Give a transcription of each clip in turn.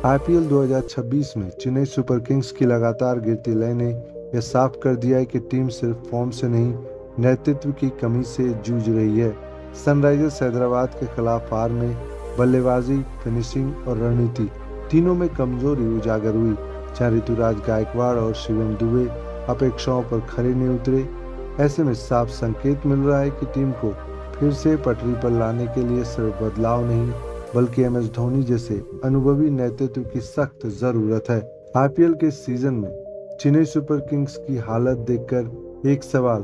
IPL 2026 में Chennai super Kings की लगातार गिरती लय ने यह साफ कर दिया है कि टीम सिर्फ फॉर्म से नहीं, नेतृत्व की कमी से जूझ रही है। सनराइजर्स हैदराबाद के खिलाफ हार में बल्लेबाजी, फिनिशिंग और रणनीति तीनों में कमजोरी उजागर हुई। जहां ऋतुराज गायकवाड़ और शिवम दुबे अपेक्षाओं पर खरे नहीं उतरे, ऐसे में साफ संकेत मिल रहा है कि टीम को फिर से पटरी पर लाने के लिए सिर्फ बदलाव नहीं, बल्कि एम एस धोनी जैसे अनुभवी नेतृत्व की सख्त जरूरत है। आईपीएल के सीजन में चेन्नई सुपर किंग्स की हालत देखकर एक सवाल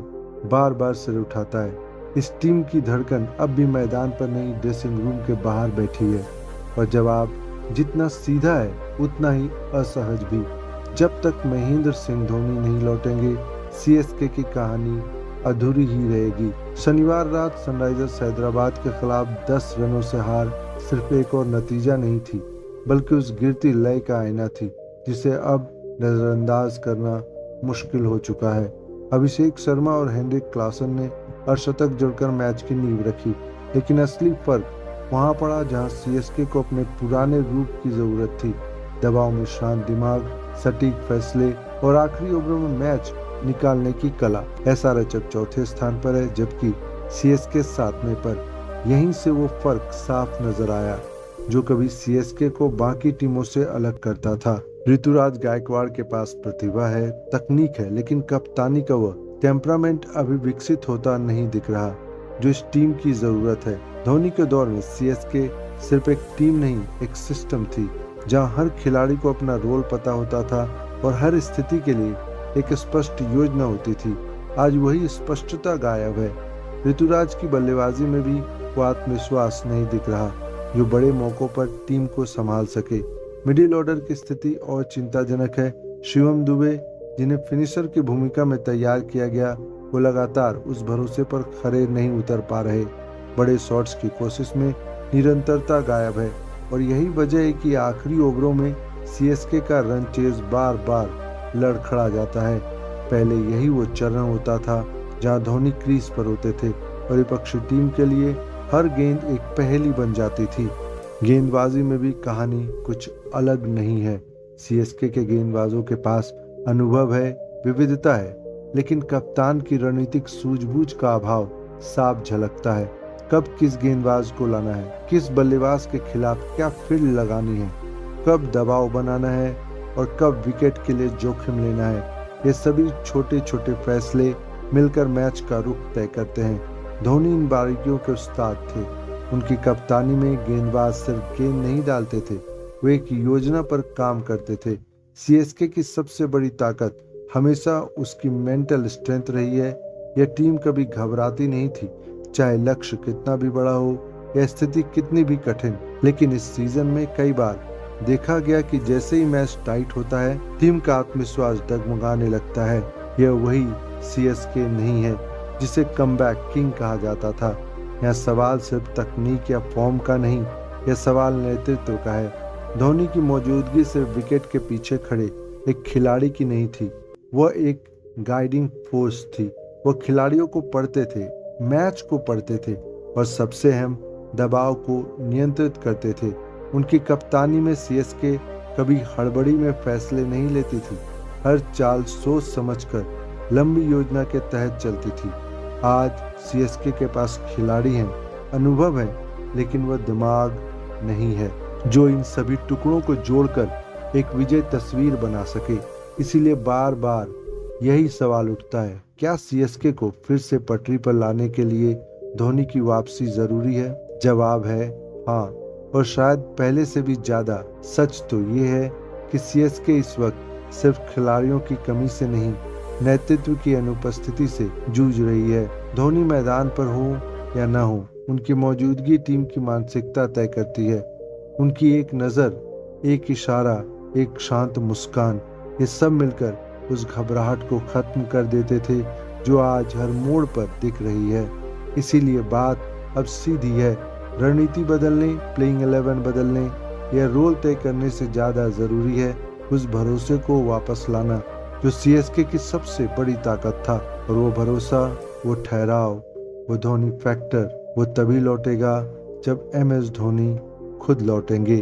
बार बार सिर उठाता है। इस टीम की धड़कन अब भी मैदान पर नहीं, ड्रेसिंग रूम के बाहर बैठी है। और जवाब जितना सीधा है उतना ही असहज भी। जब तक महेंद्र सिंह धोनी नहीं लौटेंगे, सीएसके की कहानी अधूरी ही रहेगी। शनिवार रात सनराइजर्स हैदराबाद के खिलाफ 10 रनों से हार सिर्फ एक और नतीजा नहीं थी, बल्कि उस गिरती लय का आईना थी जिसे अब नजरअंदाज करना मुश्किल हो चुका है। अभिषेक शर्मा और हेनरिक क्लासन ने अर्धशतक जोड़कर मैच की नींव रखी, लेकिन असली फर्क वहां पड़ा जहां सीएसके को अपने पुराने रूप की जरूरत थी। दबाव में शांत दिमाग, सटीक फैसले और आखिरी ओवरों में मैच निकालने की कला। एसआरएच चौथे स्थान पर है, जबकि सीएसके 7वें पर। यहीं से वो फर्क साफ नजर आया जो कभी सीएसके को बाकी टीमों से अलग करता था। ऋतुराज गायकवाड़ के पास प्रतिभा है, तकनीक है, लेकिन कप्तानी का वह टेम्परामेंट अभी विकसित होता नहीं दिख रहा जो इस टीम की जरूरत है। धोनी के दौर में सीएसके सिर्फ एक टीम नहीं, एक सिस्टम थी जहां हर खिलाड़ी को अपना रोल पता होता था और हर स्थिति के लिए एक स्पष्ट योजना होती थी। आज वही स्पष्टता गायब है। ऋतुराज की बल्लेबाजी में भी वो आत्मविश्वास नहीं दिख रहा जो बड़े मौकों पर टीम को संभाल सके। मिडिल ऑर्डर की स्थिति और चिंताजनक है। शिवम दुबे, जिन्हें फिनिशर की भूमिका में तैयार किया गया, वो लगातार उस भरोसे पर खरे नहीं उतर पा रहे। बड़े शॉट्स की कोशिश में निरंतरता गायब है और यही वजह है कि आखिरी ओवरों में सीएसके का रन चेज बार बार लड़खड़ा जाता है। पहले यही वो चरण होता था जहां धोनी क्रीज पर होते थे और विपक्षी टीम के लिए हर गेंद एक पहेली बन जाती थी। गेंदबाजी में भी कहानी कुछ अलग नहीं है। सीएसके के गेंदबाजों के पास अनुभव है, विविधता है, लेकिन कप्तान की रणनीतिक सूझबूझ का अभाव साफ झलकता है। कब किस गेंदबाज को लाना है, किस बल्लेबाज के खिलाफ क्या फील्ड लगानी है, कब दबाव बनाना है और कब विकेट के लिए जोखिम लेना है, ये सभी छोटे छोटे फैसले मिलकर मैच का रुख तय करते हैं। धोनी इन बारीकियों के उस्ताद थे। उनकी कप्तानी में गेंदबाज सिर्फ गेंद नहीं डालते थे, वे एक योजना पर काम करते थे। सीएसके की सबसे बड़ी ताकत हमेशा उसकी मेंटल स्ट्रेंथ रही है। यह टीम कभी घबराती नहीं थी, चाहे लक्ष्य कितना भी बड़ा हो या स्थिति कितनी भी कठिन। लेकिन इस सीजन में कई बार देखा गया कि जैसे ही मैच टाइट होता है, टीम का आत्मविश्वास डगमगाने लगता है। यह वही सीएसके नहीं है जिसे कमबैक किंग कहा जाता था। यह सवाल सिर्फ तकनीक या फॉर्म का नहीं, यह सवाल नेतृत्व का है। धोनी की मौजूदगी सिर्फ विकेट के पीछे खड़े एक खिलाड़ी की नहीं थी, वह एक गाइडिंग फोर्स थी। वह खिलाड़ियों को पढ़ते थे, मैच को पढ़ते थे और सबसे अहम, दबाव को नियंत्रित करते थे। उनकी कप्तानी में सीएसके कभी हड़बड़ी में फैसले नहीं लेती थी। हर चाल सोच समझकर लंबी योजना के तहत चलती थी। आज सीएसके के पास खिलाड़ी हैं, अनुभव है, लेकिन वह दिमाग नहीं है जो इन सभी टुकड़ों को जोड़कर एक विजय तस्वीर बना सके। इसीलिए बार बार यही सवाल उठता है, क्या सीएसके को फिर से पटरी पर लाने के लिए धोनी की वापसी जरूरी है? जवाब है हाँ, और शायद पहले से भी ज्यादा। सच तो ये है कि सीएसके इस वक्त सिर्फ खिलाड़ियों की कमी से नहीं, नेतृत्व की अनुपस्थिति से जूझ रही है। धोनी मैदान पर हो या न हो, उनकी मौजूदगी टीम की मानसिकता तय करती है। उनकी एक नजर, एक इशारा, एक शांत मुस्कान, ये सब मिलकर उस घबराहट को खत्म कर देते थे जो आज हर मोड़ पर दिख रही है। इसीलिए बात अब सीधी है, रणनीति बदलने, प्लेइंग 11 बदलने या रोल तय करने से ज्यादा जरूरी है उस भरोसे को वापस लाना जो सीएसके की सबसे बड़ी ताकत था। और वो भरोसा, वो ठहराव, वो धोनी फैक्टर, वो तभी लौटेगा जब एमएस धोनी खुद लौटेंगे।